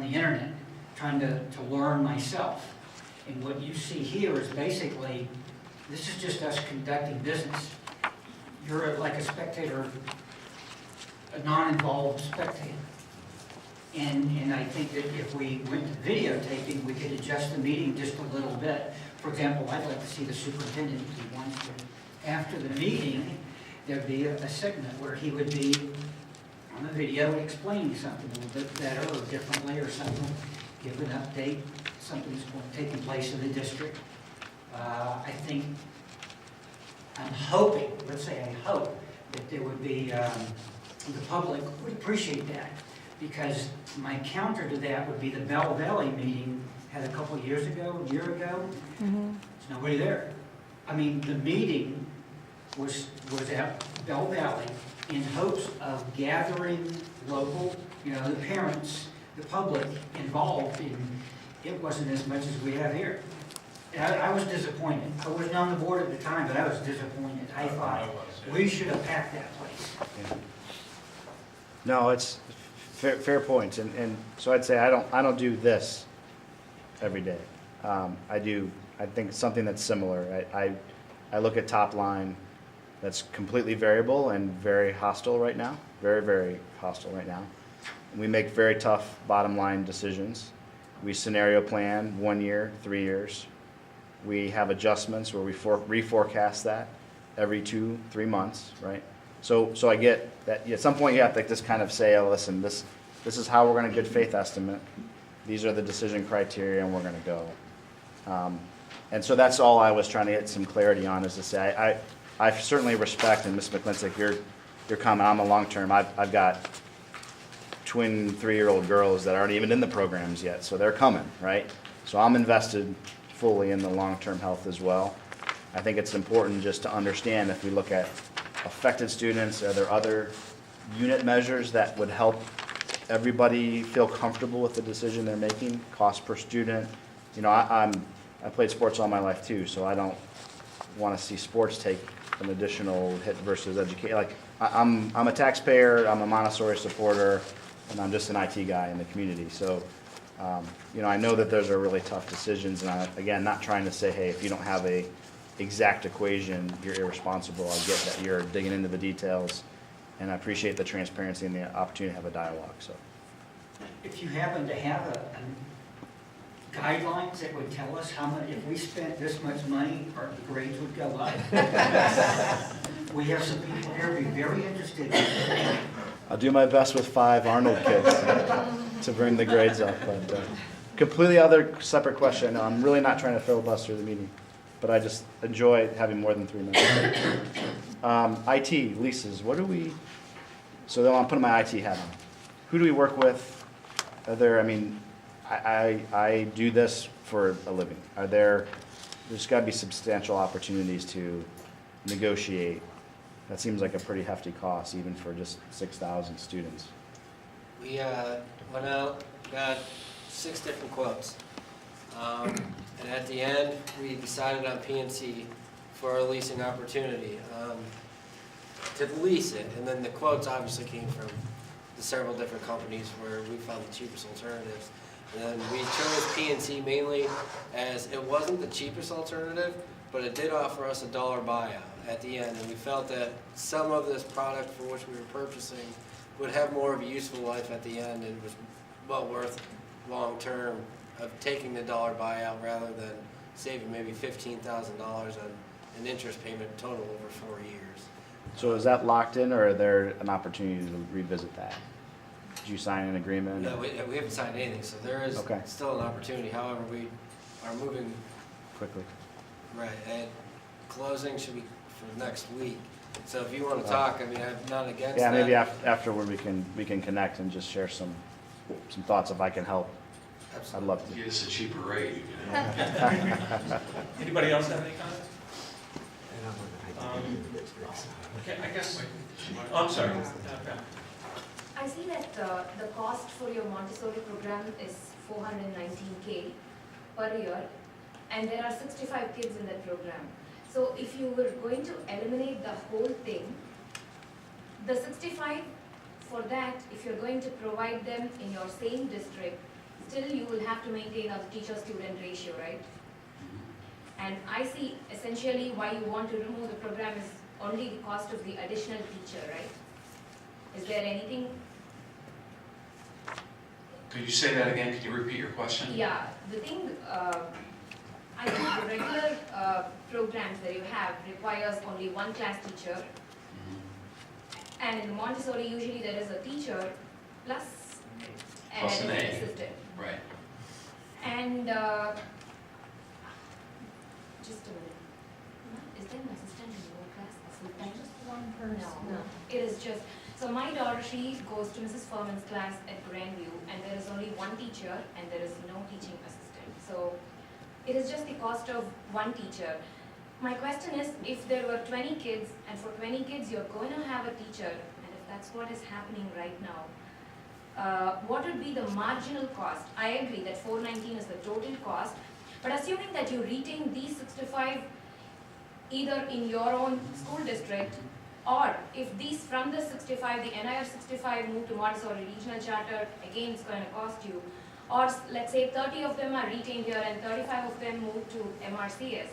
the internet trying to learn myself. And what you see here is basically, this is just us conducting business. You're like a spectator, a non-involved spectator. And I think that if we went to videotaping, we could adjust the meeting just a little bit. For example, I'd like to see the superintendent, if he wants to. After the meeting, there'd be a segment where he would be on the video explaining something a little bit better or differently or something, give an update, something's taking place in the district. I think, I'm hoping, let's say I hope, that there would be, the public would appreciate that. Because my counter to that would be the Bell Valley meeting had a couple of years ago, a year ago. Mm-hmm. There's nobody there. I mean, the meeting was at Bell Valley in hopes of gathering local, the parents, the public involved in. It wasn't as much as we have here. And I was disappointed. I wasn't on the board at the time, but I was disappointed. I thought we should have packed that place. Yeah. No, it's fair points, and so I'd say I don't do this every day. I think something that's similar. I look at top line that's completely variable and very hostile right now, very, very hostile right now. We make very tough bottom line decisions. We scenario plan 1 year, 3 years. We have adjustments where we reforecast that every 2-3 months, right? So I get that at some point you have to just kind of say, oh, listen, this is how we're going to good faith estimate. These are the decision criteria, and we're going to go. And so that's all I was trying to get some clarity on, is to say I certainly respect, and Ms. McClintock, your comment. I'm a long-term. I've got twin 3-year-old girls that aren't even in the programs yet, so they're coming, right? So I'm invested fully in the long-term health as well. I think it's important just to understand, if we look at affected students, are there other unit measures that would help everybody feel comfortable with the decision they're making? Cost per student. I played sports all my life too, so I don't want to see sports take an additional hit versus education. Like I'm a taxpayer, I'm a Montessori supporter, and I'm just an IT guy in the community. So I know that those are really tough decisions, and again, not trying to say, hey, if you don't have a exact equation, you're irresponsible. I get that you're digging into the details, and I appreciate the transparency and the opportunity to have a dialogue. So, if you happen to have guidelines that would tell us how much, if we spent this much money, our grades would go up. We have some people here who'd be very interested. I'll do my best with 5 Arnold kids to bring the grades up. But completely other separate question. No, I'm really not trying to filibuster the meeting, but I just enjoy having more than 3 minutes. IT, leases, what do we, so then I'm putting my IT hat on. Who do we work with? Are there, I do this for a living. There's got to be substantial opportunities to negotiate. That seems like a pretty hefty cost, even for just 6,000 students. We went out, got 6 different quotes. And at the end, we decided on PNC for a leasing opportunity to lease it. And then the quotes obviously came from the several different companies where we found the cheapest alternatives. And then we chose PNC mainly as it wasn't the cheapest alternative, but it did offer us a $1 buyout at the end. And we felt that some of this product for which we were purchasing would have more of a useful life at the end, and was well worth long term of taking the $1 buyout rather than saving maybe $15,000 on an interest payment total over 4 years. So is that locked in, or are there an opportunity to revisit that? Did you sign an agreement? No, we haven't signed anything, so there is Okay. still an opportunity. However, we are moving Quickly. right, and closing should be for next week. So if you want to talk, I'm not against Yeah, that. maybe afterward we can connect and just share some thoughts if I can help. Absolutely. I'd love to. Get us a cheaper rate. Anybody else have any comments? Okay, I guess, oh, I'm sorry. Okay. I see that the cost for your Montessori program is $419K per year, and there are 65 kids in that program. So if you were going to eliminate the whole thing, the 65 for that, if you're going to provide them in your same district, still you will have to maintain a teacher-student ratio, right? And I see essentially why you want to remove the program is only the cost of the additional teacher, right? Is there anything? Could you say that again? Could you repeat your question? Yeah, the thing, I think the regular programs that you have requires only one class teacher. Mhm. And in Montessori, usually there is a teacher plus Plus an an aide. assistant. Right. And just a minute. Is there an assistant in your class? Assistant? Just one person. No, it is just, so my daughter, she goes to Mrs. Furman's class at Grandview, and there is only one teacher, and there is no teaching assistant. So it is just the cost of one teacher. My question is, if there were 20 kids, and for 20 kids, you're going to have a teacher, and if that's what is happening right now, what would be the marginal cost? I agree that 419 is the total cost, but assuming that you retain these 65 either in your own school district, or if these from the 65, the NIR 65 move to Montessori Regional Charter, again it's going to cost you, or let's say 30 of them are retained here and 35 of them move to MRCS,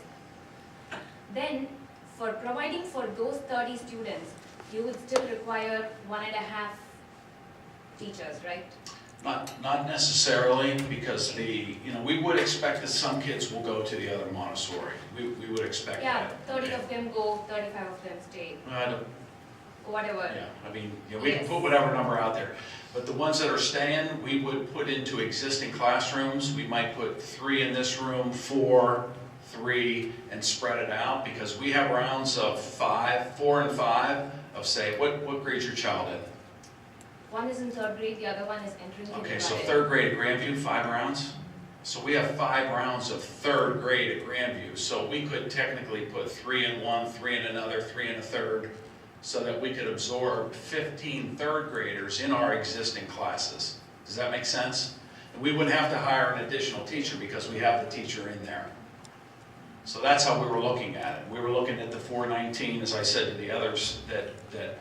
then for providing for those 30 students, you would still require 1.5 teachers, right? Not necessarily, because we would expect that some kids will go to the other Montessori. We would expect Yeah, that. 30 of them go, 35 of them stay, whatever. Yeah, I mean, we can Yes. put whatever number out there. But the ones that are staying, we would put into existing classrooms. We might put 3 in this room, 4, 3, and spread it out, because we have rounds of 4 and 5, of say, what grade's your child in? One is in 3rd grade, the other one is entering kindergarten. Okay, so 3rd grade at Grandview, 5 rounds? So we have 5 rounds of 3rd grade at Grandview, so we could technically put 3 in one, 3 in another, 3 in a third, so that we could absorb 15 3rd graders in our existing classes. Does that make sense? And we wouldn't have to hire an additional teacher because we have the teacher in there. So that's how we were looking at it. We were looking at the 419, as I said to the others, that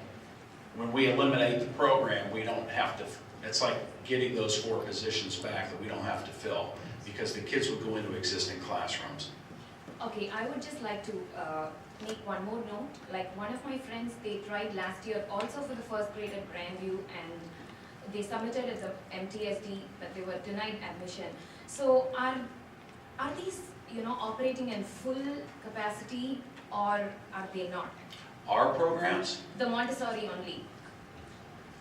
when we eliminate the program, we don't have to, it's like getting those 4 positions back that we don't have to fill, because the kids would go into existing classrooms. Okay, I would just like to make one more note. Like one of my friends, they tried last year also for the 1st grade at Grandview, and they submitted as a MTSD, but they were denied admission. So are these, operating in full capacity, or are they not? Our programs, The Montessori only.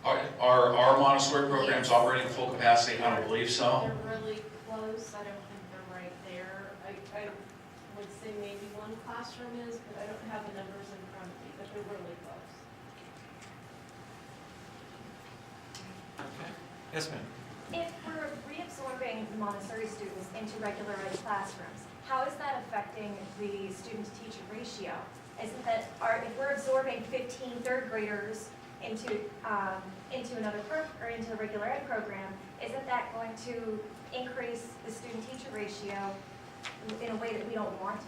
our Montessori programs Yes. operating full capacity? I don't believe so. They're really close, I don't think they're right there. I would say maybe one classroom is, but I don't have the numbers in front of me, but they're really close. Okay. Yes, ma'am. If we're reabsorbing the Montessori students into regular ed classrooms, how is that affecting the student-to-teacher ratio? Isn't that, if we're absorbing 15 3rd graders into another into a regular ed program, isn't that going to increase the student-teacher ratio in a way that we don't want?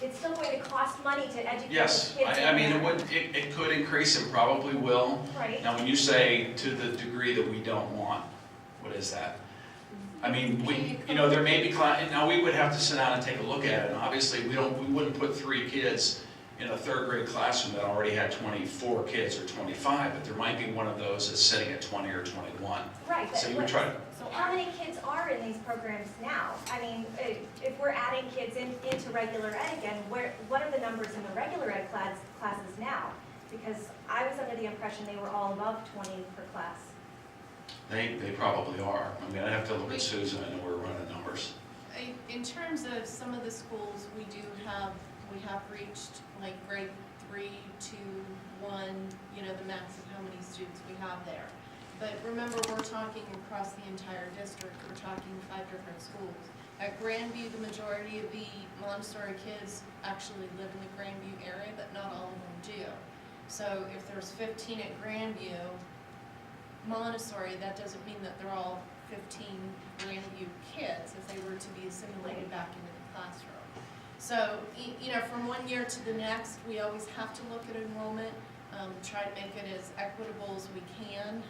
It's still going to cost money to educate Yes, the kids. I mean, it could increase and probably will. Right. Now, when you say to the degree that we don't want, what is that? I mean, there may be, now we would have to sit down and take a look at it, and obviously we wouldn't put 3 kids in a 3rd grade classroom that already had 24 kids or 25, but there might be one of those that's sitting at 20 or 21. Right, but So you would try to, so how many kids are in these programs now? I mean, if we're adding kids into regular ed again, what are the numbers in the regular ed classes now? Because I was under the impression they were all above 20 per class. they probably are. I mean, I'd have to look at Susan, I know we're running numbers. In terms of some of the schools, we have reached like grade 3 to 1, the max of how many students we have there. But remember, we're talking across the entire district, we're talking 5 different schools. At Grandview, the majority of the Montessori kids actually live in the Grandview area, but not all of them do. So if there's 15 at Grandview Montessori, that doesn't mean that they're all 15 Grandview kids if they were to be assimilated back into the classroom. So, from one year to the next, we always have to look at enrollment, try to make it as equitable as we can.